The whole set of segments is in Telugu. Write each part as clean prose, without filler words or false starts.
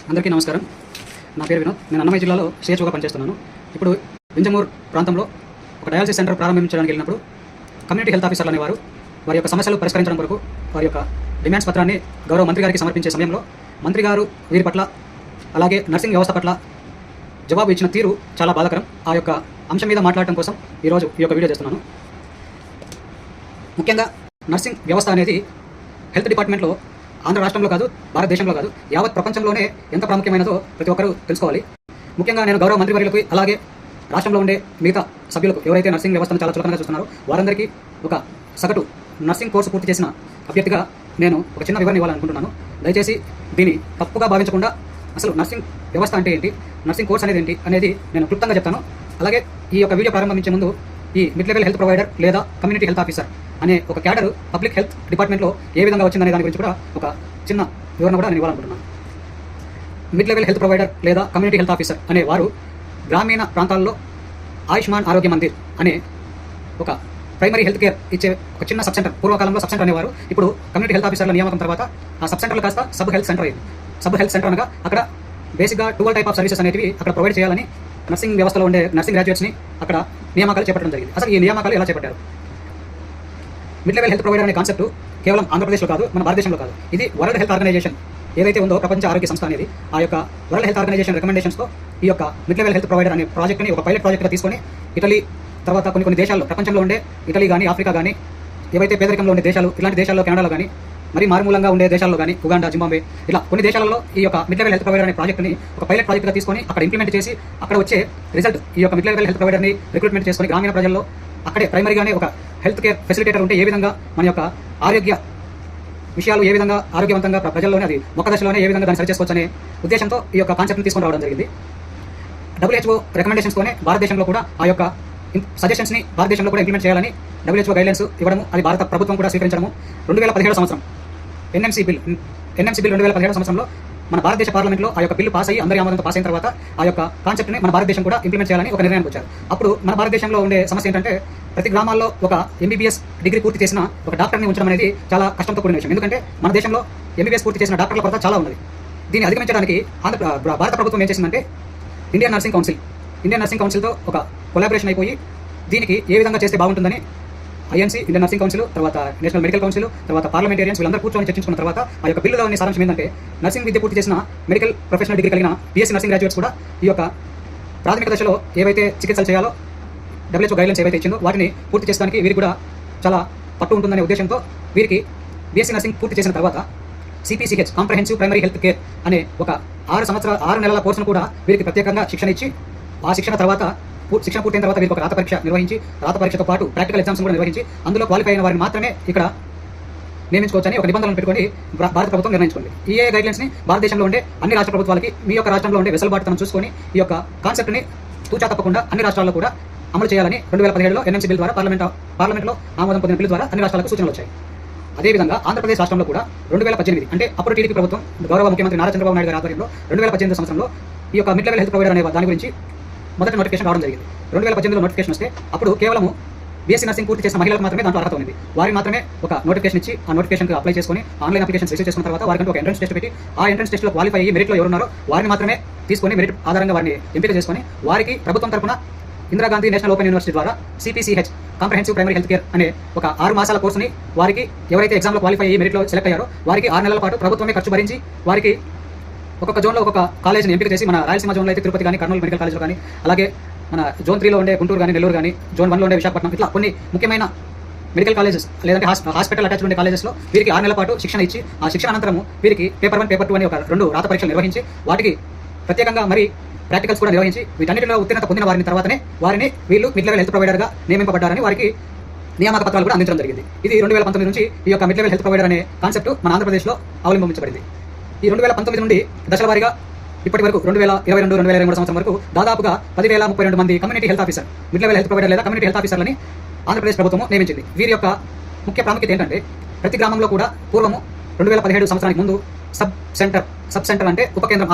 అందరికీ నమస్కారం. నా పేరు వినోద్. నేను అన్నమయ్య జిల్లాలో సిహెచ్ఓగా పనిచేస్తున్నాను. ఇప్పుడు వింజమూర్ ప్రాంతంలో ఒక డయాలసిస్ సెంటర్ ప్రారంభించడానికి వెళ్ళినప్పుడు కమ్యూనిటీ హెల్త్ ఆఫీసర్లు అనేవారు వారి యొక్క సమస్యలు పరిష్కరించడం కొరకు వారి యొక్క డిమాండ్స్ పత్రాన్ని గౌరవ మంత్రి గారికి సమర్పించే సమయంలో మంత్రి గారు వీరి పట్ల అలాగే నర్సింగ్ వ్యవస్థ పట్ల జవాబు ఇచ్చిన తీరు చాలా బాధాకరం. ఆ యొక్క అంశం మీద మాట్లాడటం కోసం ఈరోజు ఈ యొక్క వీడియో చేస్తున్నాను. ముఖ్యంగా నర్సింగ్ వ్యవస్థ అనేది హెల్త్ డిపార్ట్మెంట్లో ఆంధ్ర రాష్ట్రంలో కాదు, భారతదేశంలో కాదు, యావత్ ప్రపంచంలోనే ఎంత ప్రాముఖ్యమైనదో ప్రతి ఒక్కరూ తెలుసుకోవాలి. ముఖ్యంగా నేను గౌరవ మంత్రివర్యులకు అలాగే రాష్ట్రంలో ఉండే మిగతా సభ్యులకు ఎవరైతే నర్సింగ్ వ్యవస్థను చాలా చులకనగా చూస్తున్నారో వారందరికీ ఒక సగటు నర్సింగ్ కోర్సు పూర్తి చేసిన అభ్యర్థిగా నేను ఒక చిన్న వివరణ ఇవ్వాలనుకుంటున్నాను. దయచేసి దీన్ని తప్పుగా భావించకుండా అసలు నర్సింగ్ వ్యవస్థ అంటే ఏంటి, నర్సింగ్ కోర్స్ అనేది ఏంటి అనేది నేను క్లుప్తంగా చెప్తాను. అలాగే ఈ యొక్క వీడియో ప్రారంభించే ముందు ఈ మిడ్ లెవెల్ హెల్త్ ప్రొవైడర్ లేదా కమ్యూనిటీ హెల్త్ ఆఫీసర్ అనే ఒక క్యాడర్ పబ్లిక్ హెల్త్ డిపార్ట్మెంట్లో ఏ విధంగా వచ్చిందనే దాని గురించి కూడా ఒక చిన్న వివరణ కూడా నేను ఇవ్వాలనుకుంటున్నాను. మిడ్ లెవెల్ హెల్త్ ప్రొవైడర్ లేదా కమ్యూనిటీ హెల్త్ ఆఫీసర్ అనే వారు గ్రామీణ ప్రాంతాల్లో ఆయుష్మాన్ ఆరోగ్య మందిర్ అనే ఒక ప్రైమరీ హెల్త్ కేర్ ఇచ్చే ఒక చిన్న సబ్ సెంటర్, పూర్వకాలంలో సబ్ సెంటర్ అనేవారు. ఇప్పుడు కమ్యూనిటీ హెల్త్ ఆఫీసర్ల నియామకం తర్వాత ఆ సబ్ సెంటర్లు కాస్త సబ్ హెల్త్ సెంటర్ అయింది. సబ్ హెల్త్ సెంటర్ అనగా అక్కడ బేసిక్గా 12 టైప్ ఆఫ్ సర్వీసెస్ అనేవి అక్కడ ప్రొవైడ్ చేయాలని నర్సింగ్ వ్యవస్థలో ఉండే నర్సింగ్ గ్రాడ్యుయేట్స్ని అక్కడ నియామకాలు చేపట్టడం జరిగింది. అసలు ఈ నియామకాలు ఎలా చేపట్టారు? మిడ్ లెవెల్ హెల్త్ ప్రొవైడర్ అనే కాన్సెప్ట్ కేవలం ఆంధ్రప్రదేశ్లో కాదు, మన భారతదేశంలో కాదు, ఇది వరల్డ్ హెల్త్ ఆర్గనైజేషన్ ఏదైతే ఉందో, ప్రపంచ ఆరోగ్య సంస్థ అనేది, ఆ యొక్క వరల్డ్ హెల్త్ ఆర్గనైజేషన్ రికమెండేషన్స్తో ఈ యొక్క మిడ్ లెవెల్ హెల్త్ ప్రొవైడర్ అనే ప్రాజెక్ట్ని ఒక పైలట్ ప్రాజెక్ట్గా తీసుకొని ఇటలీ తర్వాత కొన్ని దేశాల్లో, ప్రపంచంలో ఉండే ఇటలీ కానీ, ఆఫ్రికా కానీ, ఏవైతే పేదరికంలో ఉండే దేశాలు, ఇలాంటి దేశాల్లో, కెనడాలో కానీ, మరి మారుమూలంగా ఉండే దేశాల్లో కానీ, ఉగాండా, జింబాబే, ఇలా కొన్ని దేశాలలో ఈ యొక్క మిడ్ లెవెల్ హెల్త్ ప్రొవైడర్ అనే ప్రాజెక్ట్ని ఒక పైలట్ ప్రాజెక్ట్గా తీసుకొని అక్కడ ఇంప్లిమెంట్ చేసి అక్కడ వచ్చే రిజల్ట్ ఈ యొక్క మిడ్ లెవెల్ హెల్త్ ప్రొవైడర్ని రిక్రూట్మెంట్ చేసుకొని గ్రామీణ ప్రజల్లో అక్కడే ప్రైమరీగానే ఒక హెల్త్ కేర్ ఫెసిలిటేటర్ ఉంటే ఏ విధంగా మన యొక్క ఆరోగ్య విషయాలు ఏ విధంగా ఆరోగ్యవంతంగా ప్రజల్లోనే అది ఒక దశలోనే ఏ విధంగా దాన్ని సరిచేసుకోవచ్చు అనే ఉద్దేశంతో ఈ యొక్క కాన్సెప్ట్ని తీసుకొని రావడం జరిగింది. WHO రికమెండేషన్స్తోనే భారతదేశంలో కూడా ఆ యొక్క సజెషన్స్ని భారతదేశంలో కూడా ఇంప్లిమెంట్ చేయాలని WHO గైడ్లైన్స్ ఇవ్వడము, అది భారత ప్రభుత్వం కూడా స్వీకరించడము. 2017 సంవత్సరం ఎన్ఎంసీ బిల్ 2017 సంవత్సరంలో మన భారతదేశ పార్లమెంట్లో ఆ యొక్క బిల్లు పాస్ అయ్యి అందరి ఆమోదంతో పాస్ అయిన తర్వాత ఆ యొక్క కాన్సెప్ట్ని మన భారతదేశం కూడా ఇంప్లిమెంట్ చేయాలని ఒక నిర్ణయానికి వచ్చారు. అప్పుడు మన భారతదేశంలో ఉండే సమస్య ఏంటంటే ప్రతి గ్రామాల్లో ఒక MBBS డిగ్రీ పూర్తి చేసిన ఒక డాక్టర్ని ఉంచడం అనేది చాలా కష్టంతో కూడిన విషయం. ఎందుకంటే మన దేశంలో MBBS పూర్తి చేసిన డాక్టర్ల కొరత చాలా ఉన్నది. దీన్ని అధిగమించడానికి భారత ప్రభుత్వం ఏం చేసిందంటే ఇండియన్ నర్సింగ్ కౌన్సిల్తో ఒక కొలాబరేషన్ అయిపోయి దీనికి ఏ విధంగా చేస్తే బాగుంటుందని INC, ఇండియన్ నర్సింగ్ కౌన్సిల్, తర్వాత నేషనల్ మెడికల్ కౌన్సిల్, తర్వాత పార్లమెంటేరియన్స్ వీళ్ళందరూ కూర్చొని చర్చించుకున్న తర్వాత ఆ యొక్క బిల్లులో ఉన్న సారాంశం ఏంటంటే నర్సింగ్ విద్య పూర్తి చేసిన మెడికల్ ప్రొఫెషనల్ డిగ్రీ కలిగిన BSc నర్సింగ్ గ్రాడ్యుయేట్స్ కూడా ఈ యొక్క ప్రాథమిక దశలో ఏవైతే చికిత్సలు చేయాలో WHO గైడ్లైన్స్ ఏవైతే ఇచ్చిందో వాటిని పూర్తి చేసడానికి వీరికి కూడా చాలా పట్టు ఉంటుందనే ఉద్దేశంతో వీరికి BSc నర్సింగ్ పూర్తి చేసిన తర్వాత CPCH comprehensive primary health care అనే ఒక 6 నెలల కోర్సును కూడా వీరికి ప్రత్యేకంగా శిక్షణ ఇచ్చి ఆ శిక్షణ పూర్తయిన తర్వాత వీరికి ఒక రాత పరీక్ష నిర్వహించి, రాత పరీక్షతో పాటు ప్రాక్టికల్ ఎగ్జామ్స్ కూడా నిర్వహించి అందులో క్వాలిఫై అయిన వారిని మాత్రమే ఇక్కడ నియమించుకోవచ్చని ఒక నిబంధనలు పెట్టుకొని భారత ప్రభుత్వం నిర్ణయించుకుంది. ఈ గైడ్లైన్స్ని భారతదేశంలో ఉండే అన్ని రాష్ట్ర ప్రభుత్వాలకి మీ యొక్క రాష్ట్రంలో ఉండే వెసులుబాటుతనం చూసుకొని ఈ యొక్క కాన్సెప్ట్ని తూచా తప్పకుండా అన్ని రాష్ట్రాల్లో కూడా అమలు చేయాలని 2017లో NMC బిల్ ద్వారా పార్లమెంట్లో ఆమోదం పొందిన బిల్ ద్వారా అన్ని రాష్ట్రాలకు సూచనలు వచ్చాయి. అదేవిధంగా ఆంధ్రప్రదేశ్ రాష్ట్రంలో కూడా 2018 అంటే అప్పుడు టీడీపీ ప్రభుత్వం గౌరవ ముఖ్యమంత్రి నారా చంద్రబాబు నాయుడు గారి ఆధ్వర్యంలో 2018 సంవత్సరంలో ఈ యొక్క మిడ్ లెవెల్ హెల్త్ ప్రొవైడర్ అనే దాని గురించి మొదటి నోటిఫికేషన్ రావడం జరిగింది. 2018లో నోటిఫికేషన్ వస్తే అప్పుడు కేవలము BSc నర్సింగ్ పూర్తి చేసిన మహిళలకు మాత్రమే దాంట్లో అర్హత ఉంది. వారికి మాత్రమే ఒక నోటిఫికేషన్ ఇచ్చి ఆ నోటిఫికేషన్కి అప్లై చేసుకొని ఆన్లైన్ అప్లికేషన్ రిసీవ్ చేసుకున్న తర్వాత వారికి ఒక ఎంట్రన్స్ టెస్ట్ పెట్టి ఆ ఎంట్రన్స్ టెస్ట్లో క్వాలిఫై అయ్యి మెరిట్లో ఎవరున్నారో వారిని మాత్రమే తీసుకొని మెరిట్ ఆధారంగా వారిని ఎంపిక చేసుకొని వారికి ప్రభుత్వం తరపున ఇందిరాగాంధీ నేషనల్ ఓపెన్ యూనివర్సిటీ ద్వారా CPCH comprehensive primary health care అనే ఒక 6 మాసాల కోర్సుని వారికి ఎవరైతే ఎగ్జామ్లో క్వాలిఫై అయ్యి మెరిట్లో సెలెక్ట్ అయ్యారో వారికి 6 నెలల పాటు ప్రభుత్వమే ఖర్చు భరించి వారికి ఒక్కొక్క జోన్లో ఒక్కొక్క కాలేజీని ఎంపిక చేసి మన రాయలసీమ జోన్లో అయితే తిరుపతి కానీ, కర్నూలు మెడికల్ కాలేజ్లో కానీ, అలాగే మన జోన్ 3లో ఉండే గుంటూరు కానీ, నెల్లూరు కానీ, జోన్ 1లో ఉండే విశాఖపట్నం, ఇట్లా కొన్ని ముఖ్యమైన మెడికల్ కాలేజెస్ లేదంటే హాస్పిటల్ అటాచ్డ్ ఉండే కాలేజెస్లో వీరికి 6 నెలల పాటు శిక్షణ ఇచ్చి ఆ శిక్షణ అనంతరం వీరికి పేపర్ 1, పేపర్ 2 అని ఒక 2 రాత పరీక్షలు నిర్వహించి వాటికి ప్రత్యేకంగా మరి ప్రాక్టికల్స్ కూడా నిర్వహించి వీటన్నిటిలో ఉత్తీర్ణత పొందిన వారిని తర్వాతనే వారిని వీళ్ళు మిడ్ లెవెల్ హెల్త్ ప్రొవైడర్గా నియమింపబడ్డారని వారికి నియామక పత్రాలు కూడా అందించడం జరిగింది. ఇది 2019 నుంచి ఈ యొక్క మిడ్ లెవెల్ హెల్త్ ప్రొవైడర్ అనే కాన్సెప్ట్ మన ఆంధ్రప్రదేశ్లో అవలంబించబడింది. ఈ 2019 నుండి దశల వారీగా ఇప్పటి వరకు 2022-2023 సంవత్సరం వరకు దాదాపుగా 10,032 మంది community health officer, mid level health provider లేదా కమ్యూనిటీ హెల్త్ ఆఫీసర్లని ఆంధ్రప్రదేశ్ ప్రభుత్వం నియమించింది. వీరి యొక్క ముఖ్య ప్రాముఖ్యత ఏంటంటే ప్రతి గ్రామంలో కూడా పూర్వము 2017 సంవత్సరానికి ముందు సబ్ సెంటర్ అంటే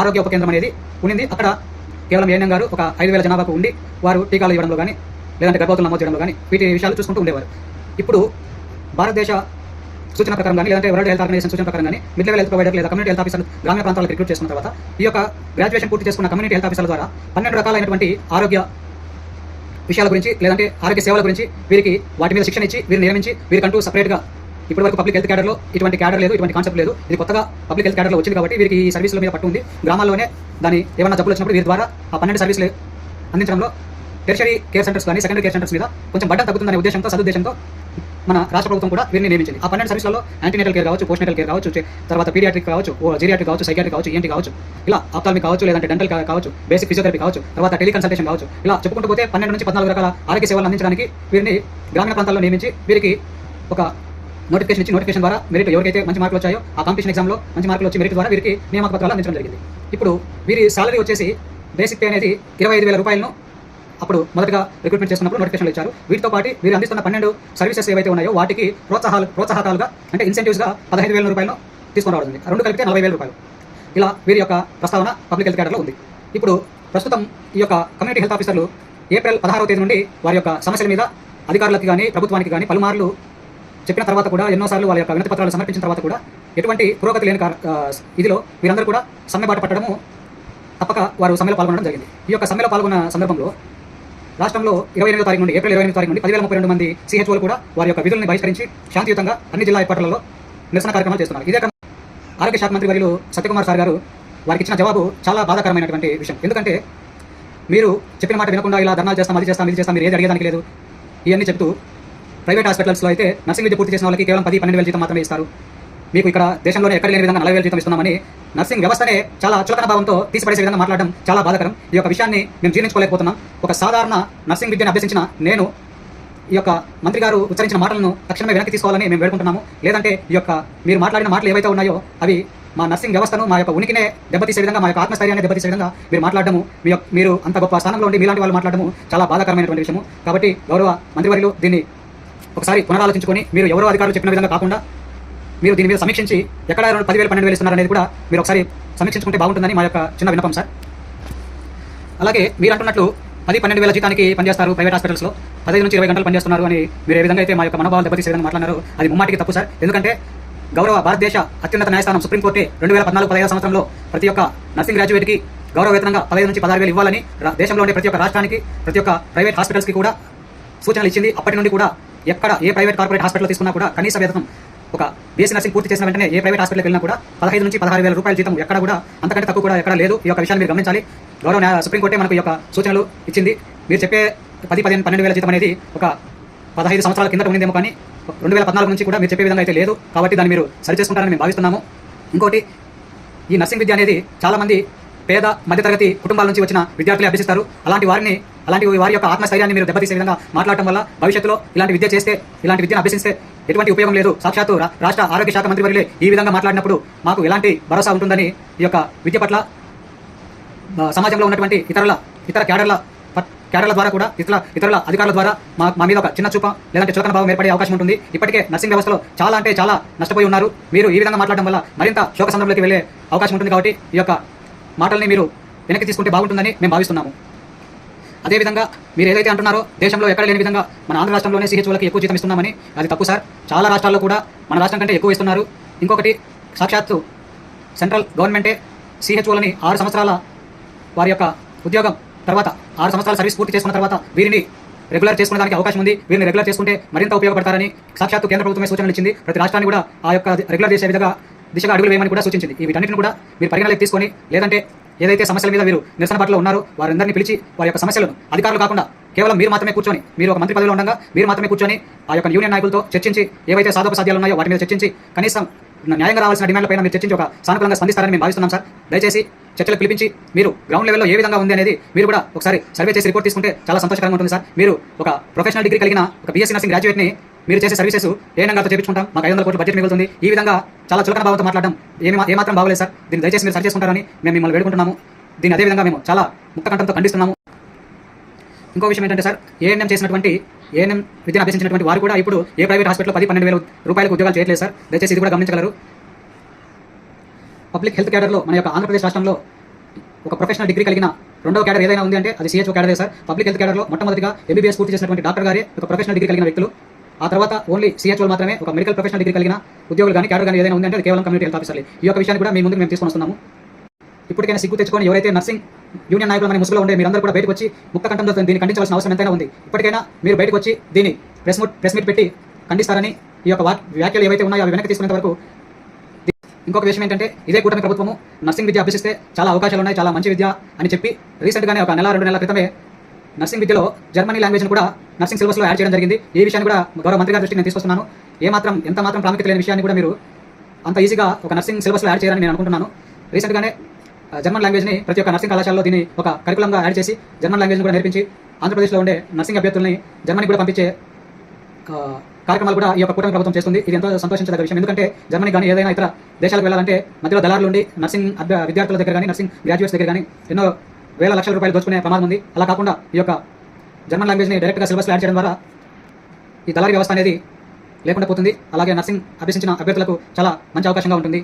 ఆరోగ్య ఉపకేంద్రం అనేది ఉండింది. అక్కడ కేవలం ఏఎన్ఎం గారు ఒక 5,000 జనాభాకు ఉండి వారు టీకాలు ఇవ్వడంలో కానీ లేదంటే గర్భవతులు నమోదు చేయడంలో కానీ వీటి విషయాలు చూసుకుంటూ ఉండేవారు. ఇప్పుడు భారతదేశ సూచన ప్రకారం కానీ లేదంటే వరల్డ్ హెల్త్ ఆర్గనైజేషన్ సూచన ప్రకారం కానీ మిడ్ లెవెల్ హెల్త్ ప్రొవైడర్ లేదా కమ్యూనిటీ హెల్త్ ఆఫీసర్ గ్రామీణ ప్రాంతాలకు రిక్రూట్ చేసుకున్న తర్వాత ఈ యొక్క గ్రాడ్యుయేషన్ పూర్తి చేసుకున్న కమ్యూనిటీ హెల్త్ ఆఫీసర్ల ద్వారా 12 రకాలైనటువంటి ఆరోగ్య విషయాల గురించి లేదంటే ఆరోగ్య సేవల గురించి వీరికి వాటి మీద శిక్షణ ఇచ్చి వీరిని నియమించి వీరికంటూ సపరేట్గా ఇప్పటివరకు పబ్లిక్ హెల్త్ క్యాడర్లో ఇటువంటి క్యాడర్ లేదు, ఇటువంటి కాన్సెప్ట్ లేదు. ఇది కొత్తగా పబ్లిక్ హెల్త్ క్యాడర్లో వచ్చింది కాబట్టి వీరికి ఈ సర్వీసుల మీద పట్టు ఉంది. గ్రామాల్లోనే దాని ఏమైనా జబ్బులు వచ్చినప్పుడు వీరి ద్వారా ఆ 12 సర్వీసులు అందించడంలో టెర్షరీ కేర్ సెంటర్స్ కానీ సెకండరీ కేర్ సెంటర్స్ మీద కొంచెం బడ్డం తగ్గుతుందనే ఉద్దేశంతో సదుద్దేశంతో మన రాష్ట్ర ప్రభుత్వం కూడా వీరిని నియమించింది. ఆ 12 సర్వీసులలో యాంటీనేటల్ కేర్ కావచ్చు, పోస్ట్ నేటల్ కేర్ కావచ్చు, తర్వాత పీడియాట్రిక్ కావచ్చు, జీరియాట్రిక్ కావచ్చు, సైకియాట్రిక్ కావచ్చు, ఈఎన్టీ కావచ్చు, ఇలా ఆప్థాల్మిక్ కావచ్చు, లేదంటే డెంటల్ కావచ్చు, బేసిక్ ఫిజియోథెరపీ కావచ్చు, తర్వాత టెలికన్సల్టేషన్ కావచ్చు, ఇలా చెప్పుకుంటూ పోతే 12 నుంచి 14 రకాల ఆరోగ్య సేవలు అందించడానికి వీరిని గ్రామీణ ప్రాంతాల్లో నియమించి వీరికి ఒక నోటిఫికేషన్ ఇచ్చి నోటిఫికేషన్ ద్వారా మెరిట్ ఎవరికైతే మంచి మార్కులు వచ్చాయో ఆ కాంపిటీషన్ ఎగ్జామ్లో మంచి మార్కులు వచ్చి మెరిట్ ద్వారా వీరికి నియామక పత్రాలు అందించడం జరిగింది. ఇప్పుడు వీరి సాలరీ వచ్చేసి బేసిక్ పే అనేది 25,000 రూపాయలను అప్పుడు మొదటగా రిక్రూట్మెంట్ చేసుకున్నప్పుడు నోటిఫికేషన్లు ఇచ్చారు. వీటితో పాటు వీరు అందిస్తున్న 12 సర్వీసెస్ ఏవైతే ఉన్నాయో వాటికి ప్రోత్సాహకాలుగా అంటే ఇన్సెంటివ్స్గా 15,000 రూపాయలు తీసుకొని రావడం. రెండు కలిపితే 40,000 రూపాయలు. ఇలా వీరి యొక్క ప్రస్తావన పబ్లిక్ హెల్త్ క్యాడర్లో ఉంది. ఇప్పుడు ప్రస్తుతం ఈ యొక్క కమ్యూనిటీ హెల్త్ ఆఫీసర్లు ఏప్రిల్ 16వ తేదీ నుండి వారి యొక్క సమస్యల మీద అధికారులకు కానీ ప్రభుత్వానికి కానీ పలుమార్లు చెప్పిన తర్వాత కూడా ఎన్నోసార్లు వాళ్ళ యొక్క వినతి పత్రాలు సమర్పించిన తర్వాత కూడా ఎటువంటి పురోగతి లేని ఇదిలో వీరందరూ కూడా సమ్మె బాట పట్టడము తప్పక వారు సమ్మెలో పాల్గొనడం జరిగింది. ఈ యొక్క సమ్మెలో పాల్గొన్న సందర్భంలో రాష్ట్రంలో 28వ తారీఖు నుండి ఏప్రిల్ 28వ తారీఖు నుండి 10,032 మంది CHOలు కూడా వారి యొక్క విధులను బహిష్కరించి శాంతియుతంగా అన్ని జిల్లా హెడ్క్వార్టర్లలో నిరసన కార్యక్రమాలు చేస్తున్నారు. ఇదే ఆరోగ్య శాఖ మంత్రి వర్యులు సత్యకుమార్ సార్ గారు వారికి ఇచ్చిన జవాబు చాలా బాధాకరమైనటువంటి విషయం. ఎందుకంటే మీరు చెప్పిన మాట వినకుండా ఇలా ధర్నాలు చేస్తాం, అది చేస్తాం, ఇది చేస్తాం, మీరు ఏది అడిగేదానికి లేదు ఇవన్నీ చెప్తూ ప్రైవేట్ హాస్పిటల్స్లో అయితే నర్సింగ్ విద్య పూర్తి చేసిన వాళ్ళకి కేవలం 10-12 వేల జీతం మాత్రమే ఇస్తారు. మీకు ఇక్కడ దేశంలోనే ఎక్కడ లేని విధంగా 40,000 జీతం ఇస్తున్నామని నర్సింగ్ వ్యవస్థనే చాలా చులకన భావంతో తీసిపడేసే విధంగా మాట్లాడడం చాలా బాధాకరం. ఈ యొక్క విషయాన్ని మేము జీర్ణించుకోలేకపోతున్నాం. ఒక సాధారణ నర్సింగ్ విద్యను అభ్యసించిన నేను ఈ యొక్క మంత్రి గారు ఉచ్చరించిన మాటలను తక్షణమే వెనక్కి తీసుకోవాలని మేము వేడుకుంటున్నాము. లేదంటే ఈ యొక్క మీరు మాట్లాడిన మాటలు ఏవైతే ఉన్నాయో అవి మా నర్సింగ్ వ్యవస్థను, మా యొక్క ఉనికినే దెబ్బతీసే విధంగా, మా యొక్క ఆత్మస్థైర్యాన్ని దెబ్బతీసే విధంగా మీరు మాట్లాడము, మీరు అంత గొప్ప స్థానంలో ఉండి మీలాంటి వాళ్ళు మాట్లాడము చాలా బాధాకరమైనటువంటి విషయము. కాబట్టి గౌరవ మంత్రివర్యులు దీన్ని ఒకసారి పునరాలోచించుకొని మీరు ఎవరో అధికారులు చెప్పిన విధంగా కాకుండా మీరు దీని మీద సమీక్షించి ఎక్కడ 10,000 12,000 ఇస్తున్నారు అనేది కూడా మీరు ఒకసారి సమీక్షించుకుంటే బాగుంటుందని మా యొక్క చిన్న విన్నపం సార్. అలాగే మీరు అంటున్నట్లు 10-12 వేల జీతానికి పనిచేస్తారు ప్రైవేట్ హాస్పిటల్స్లో, 15 నుంచి 20 గంటలు పనిచేస్తున్నారు అని మీరు ఏ విధంగా అయితే మా యొక్క మనోభావాలు దెబ్బతీసే విధంగా మాట్లాడారు అది ముమ్మాటికి తప్పు సార్. ఎందుకంటే గౌరవ భారతదేశ అత్యున్నత న్యాయస్థానం సుప్రీంకోర్టే 2014-15 సంవత్సరంలో ప్రతి ఒక్క నర్సింగ్ గ్రాడ్యుయేట్కి గౌరవ వేతనంగా 15 నుంచి 16,000 ఇవ్వాలని దేశంలో ఉండే ప్రతి ఒక్క రాష్ట్రానికి, ప్రతి ఒక్క ప్రైవేట్ హాస్పిటల్స్కి కూడా సూచనలు ఇచ్చింది. అప్పటి నుండి కూడా ఎక్కడ ఏ ప్రైవేట్ కార్పొరేట్ హాస్పిటల్ తీసుకున్నా కూడా కనీస వేతనం ఒక బీఎస్సీ నర్సింగ్ పూర్తి చేసిన వెంటనే ఏ ప్రైవేట్ హాస్పిటల్కి వెళ్ళినా కూడా 15 నుంచి 16,000 రూపాయల జీతం ఎక్కడ కూడా అంతకంటే తక్కువ కూడా ఎక్కడ లేదు. ఈ యొక్క విషయాన్ని మీరు గమనించాలి. గౌరవ సుప్రీంకోర్టే మనకు ఈ యొక్క సూచనలు ఇచ్చింది. మీరు చెప్పే 10-12 వేల జీతం అనేది ఒక 15 సంవత్సరాల కిందట ఉండిందేమో, కానీ 2014 నుంచి కూడా మీరు చెప్పే విధంగా అయితే లేదు. కాబట్టి దాన్ని మీరు సరిచేసుకుంటారని మేము భావిస్తున్నాము. ఇంకోటి, ఈ నర్సింగ్ విద్య అనేది చాలామంది పేద మధ్యతరగతి కుటుంబాల నుంచి వచ్చిన విద్యార్థులే అభ్యసిస్తారు. అలాంటి వారి యొక్క ఆత్మస్థైర్యాన్ని మీరు దెబ్బతీసే విధంగా మాట్లాడటం వల్ల భవిష్యత్తులో ఇలాంటి విద్యను అభ్యసిస్తే ఎటువంటి ఉపయోగం లేదు. సాక్షాత్తు రాష్ట్ర ఆరోగ్య శాఖ మంత్రి వర్యులే ఈ విధంగా మాట్లాడినప్పుడు మాకు ఎలాంటి భరోసా ఉంటుందని ఈ యొక్క విద్య పట్ల సమాజంలో ఉన్నటువంటి ఇతర క్యాడర్ల ద్వారా కూడా ఇతరుల అధికారుల ద్వారా మా మీద ఒక చిన్న చూప లేదంటే చులకన భావం ఏర్పడే అవకాశం ఉంటుంది. ఇప్పటికే నర్సింగ్ వ్యవస్థలో చాలా అంటే చాలా నష్టపోయి ఉన్నారు. మీరు ఈ విధంగా మాట్లాడడం వల్ల మరింత శోక సందర్భంలోకి వెళ్ళే అవకాశం ఉంటుంది. కాబట్టి ఈ యొక్క మాటల్ని మీరు వెనక్కి తీసుకుంటే బాగుంటుందని మేము భావిస్తున్నాము. అదేవిధంగా మీరు ఏదైతే అంటున్నారో దేశంలో ఎక్కడ లేని విధంగా మన ఆంధ్ర రాష్ట్రంలోనే CHOలకి ఎక్కువ జీతం ఇస్తున్నామని, అది తప్పు సార్. చాలా రాష్ట్రాల్లో కూడా మన రాష్ట్రం కంటే ఎక్కువ ఇస్తున్నారు. ఇంకొకటి, సాక్షాత్తు సెంట్రల్ గవర్నమెంటే CHOలని 6 సంవత్సరాల వారి యొక్క ఉద్యోగం తర్వాత 6 సంవత్సరాల సర్వీస్ పూర్తి చేసుకున్న తర్వాత వీరిని రెగ్యులర్ చేసుకునేదానికి అవకాశం ఉంది. వీరిని రెగ్యులర్ చేసుకుంటే మరింత ఉపయోగపడతారని సాక్షాత్తు కేంద్ర ప్రభుత్వమే సూచనలు ఇచ్చింది. ప్రతి రాష్ట్రాన్ని కూడా ఆ యొక్క రెగ్యులర్ చేసే దిశగా అడుగులు వేయమని కూడా సూచించింది. వీటన్నిటిని కూడా మీరు పరిగణలోకి తీసుకొని, లేదంటే ఏదైతే సమస్యల మీద మీరు నిరసన బాటలో ఉన్నారో వారందరినీ పిలిచి వారి యొక్క సమస్యలను అధికారులు కాకుండా కేవలం మీరు మాత్రమే కూర్చొని, మీరు ఒక మంత్రి పదవిలో ఉండగా మీరు మాత్రమే కూర్చొని ఆ యొక్క యూనియన్ నాయకులతో చర్చించి ఏవైతే సాధోపసాధ్యాలు ఉన్నాయో వాటి మీద చర్చించి కనీసం న్యాయంగా రావాల్సిన డిమాండ్ల పైన మీరు చర్చించి ఒక సానుకూలంగా స్పందిస్తారని మేము భావిస్తున్నాం సార్. దయచేసి చర్చలు పిలిపించి మీరు గ్రౌండ్ లెవెల్లో ఏ విధంగా ఉంది అనేది మీరు కూడా ఒకసారి సర్వే చేసి రిపోర్ట్ తీసుకుంటే చాలా సంతోషకరంగా ఉంటుంది సార్. మీరు ఒక ప్రొఫెషనల్ డిగ్రీ కలిగిన ఒక బీఎస్సీ నర్సింగ్ గ్రాడ్యుయేట్ని మీరు చేసే సర్వీసెస్ ఏనంగా చేయించుకుంటాం, మాకు 500 కోట్ల బడ్జెట్ మిగులుతుంది. ఈ విధంగా చాలా చులకన భావంతో మాట్లాడడం ఏమాత్రం బాగోలేదు సార్. దీన్ని దయచేసి మీరు సరి చేసుకుంటారని మేము మిమ్మల్ని వేడుకుంటున్నాము. దీన్ని అదేవిధంగా మేము చాలా ముక్తకంఠంతో ఖండిస్తున్నాము. ఇంకో విషయం ఏంటంటే సార్, ఏఎన్ఎం విద్యను అభ్యసించినటువంటి వారు కూడా ఇప్పుడు ఏ ప్రైవేట్ హాస్పిటల్లో 10-12 వేల రూపాయలకు ఉద్యోగాలు చేయట్లేదు సార్. దయచేసి ఇది కూడా గమనించగలరు. పబ్లిక్ హెల్త్ క్యాడర్లో మన యొక్క ఆంధ్రప్రదేశ్ రాష్ట్రంలో ఒక ప్రొఫెషనల్ డిగ్రీ కలిగిన రెండవ క్యాడర్ ఏదైనా ఉంది అంటే అది CHO క్యాడరే సార్. పబ్లిక్ హెల్త్ క్యాడర్లో మొట్టమొదటిగా MBBS పూర్తి చేసినటువంటి డాక్టర్ గారే ఒక ప్రొఫెషనల్ డిగ్రీ కలిగిన వ్యక్తులు. ఆ తర్వాత ఓన్లీ CHO మాత్రమే ఒక మెడికల్ ప్రొఫెషనల్ డిగ్రీ కలిగిన ఉద్యోగులు కానీ క్యాడర్ కానీ ఏదైనా ఉందంటే అది కేవలం కమ్యూనిటీ హెల్త్ ఆఫీసర్లే. ఈ యొక్క విషయాన్ని కూడా మీ ముందుకు మేము తీసుకొని వస్తున్నాము. ఇప్పటికైనా సిగ్గు తెచ్చుకొని ఎవరైతే నర్సింగ్ యూనియన్ నాయకులు మన ముసుగులో ఉండే మీరందరూ కూడా బయటకు వచ్చి ముక్త కంఠంతో దీన్ని ఖండించవలసిన అవసరం ఎంతైనా ఉంది. ఇప్పటికైనా మీరు బయటకు వచ్చి దీన్ని ప్రెస్ మీట్ పెట్టి ఖండిస్తారని ఈ యొక్క వ్యాఖ్యలు ఏవైతే ఉన్నాయో అవి వెనక్కి తీసుకునేంత వరకు. ఇంకొక విషయం ఏంటంటే ఇదే కూటమి ప్రభుత్వము నర్సింగ్ విద్య అభ్యసిస్తే చాలా అవకాశాలు ఉన్నాయి, చాలా మంచి విద్య అని చెప్పి రీసెంట్గానే ఒక నెల 2 నెలల క్రితమే నర్సింగ్ విద్యలో జర్మనీ లాంగ్వేజ్ను కూడా నర్సింగ్ సిలబస్లో యాడ్ చేయడం జరిగింది. ఈ విషయాన్ని కూడా గౌరవ మంత్రి గారి దృష్టికి నేను తీసుకొస్తున్నాను. ఎంత మాత్రం ప్రాముఖ్యత లేని విషయాన్ని కూడా మీరు అంత ఈజీగా ఒక నర్సింగ్ సిలబస్లో యాడ్ చేయాలని నేను అనుకుంటున్నాను. రీసెంట్గానే జర్మన్ లాంగ్వేజ్ని ప్రతి ఒక్క నర్సింగ్ కళాశాలలో దీన్ని ఒక కరికులంగా యాడ్ చేసి జర్మన్ లాంగ్వేజ్ని కూడా నేర్పించి ఆంధ్రప్రదేశ్లో ఉండే నర్సింగ్ అభ్యర్థుల్ని జర్మనీ కూడా పంపించే కార్యక్రమాలు కూడా ఈ యొక్క కూటమి ప్రభుత్వం చేస్తుంది. ఇది ఎంతో సంతోషించదగ్గ విషయం. ఎందుకంటే జర్మనీ కానీ ఏదైనా ఇతర దేశాలకు వెళ్ళాలంటే మధ్యలో దళారులు ఉండి నర్సింగ్ విద్యార్థుల దగ్గర కానీ నర్సింగ్ గ్రాడ్యుయేట్స్ దగ్గర కానీ ఎన్నో వేల లక్షల రూపాయలు దోచుకునే ప్రమాదం ఉంది. అలా కాకుండా ఈ యొక్క జర్మన్ లాంగ్వేజ్ని డైరెక్ట్గా సిలబస్లో యాడ్ చేయడం ద్వారా ఈ దళారీ వ్యవస్థ అనేది లేకుండా పోతుంది. అలాగే నర్సింగ్ అభ్యసించిన అభ్యర్థులకు చాలా మంచి అవకాశంగా ఉంటుంది.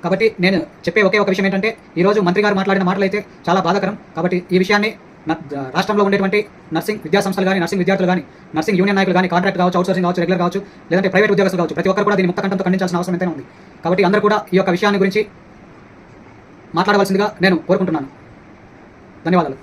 కాబట్టి నేను చెప్పే ఒకే ఒక విషయం ఏంటంటే ఈరోజు మంత్రి గారు మాట్లాడిన మాటలు అయితే చాలా బాధాకరం. కాబట్టి ఈ విషయాన్ని రాష్ట్రంలో ఉండేటువంటి నర్సింగ్ విద్యా సంస్థలు కానీ నర్సింగ్ విద్యార్థులు కానీ నర్సింగ్ యూనియన్ నాయకులు కానీ కాంట్రాక్ట్ కావచ్చు, అవుట్సోర్సింగ్ కావచ్చు, రెగ్యులర్ కావచ్చు, లేదంటే ప్రైవేట్ ఉద్యోగస్తులు కావచ్చు, ప్రతి ఒక్కరు కూడా దీన్ని ముక్త కంఠంతో ఖండించాల్సిన అవసరం ఎంతైనా ఉంది. కాబట్టి అందరూ కూడా ఈ యొక్క విషయాన్ని గురించి మాట్లాడవలసిందిగా నేను కోరుకుంటున్నాను. ధన్యవాదాలు.